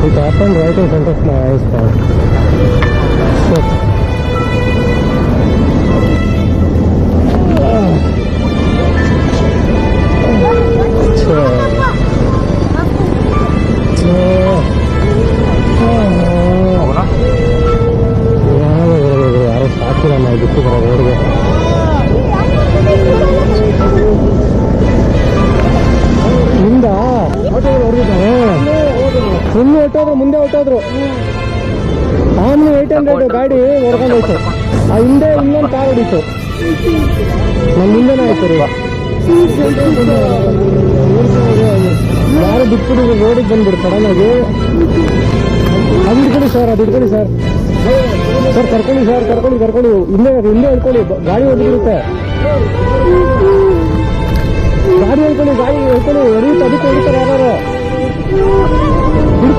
It happened right in front of my eyes, man. Shit. ಯಾರು ಸಾಕಿಲ್ಲ ನಾವು ಬಿಟ್ಟಿದ್ದಾರೆ ರೋಡ್ಗೆ. ಹಿಂದ ಹೊರಗಿದ್ದಾರೆ ಮುಂದೆ ಹೊಟ್ಟೋದ್ರು, ಮುಂದೆ ಹೊಟ್ಟೋದ್ರು. ಆಮೇಲೆ 800 ಗಾಡಿ ಹೊಡ್ಕೊಂಡೋಯ್ತು. ಆ ಹಿಂದೆ ಇನ್ನೊಂದು ಕಾರ್ ಹೊಡಿತು, ನಮ್ಮ ಮುಂದೆನೇ ಆಯ್ತು ರೀ. ಯಾರು ಬಿಟ್ಬಿಟ್ಟಿದ್ರು ರೋಡಿಗೆ ಬಂದ್ಬಿಡು ಸಡನ್ನಾಗಿ. ಅದು ಇಟ್ಕೊಳ್ಳಿ ಸರ್, ಅದು ಇಟ್ಕೊಳ್ಳಿ ಸರ್. ಸರ್ ಕರ್ಕೊಳ್ಳಿ ಸರ್, ಕರ್ಕೊಳ್ಳಿ ಹಿಂದೆ ಹೇಳ್ಕೊಳ್ಳಿ, ಗಾಡಿ ಹೊಡೆದಿರುತ್ತೆ. ಗಾಡಿ ಹೇಳ್ಕೊಳ್ಳಿ ಹೊಡೆಯುತ್ತೆ, ಅದಕ್ಕೆ ಹೊಡಿತಾರೆ ಯಾರು.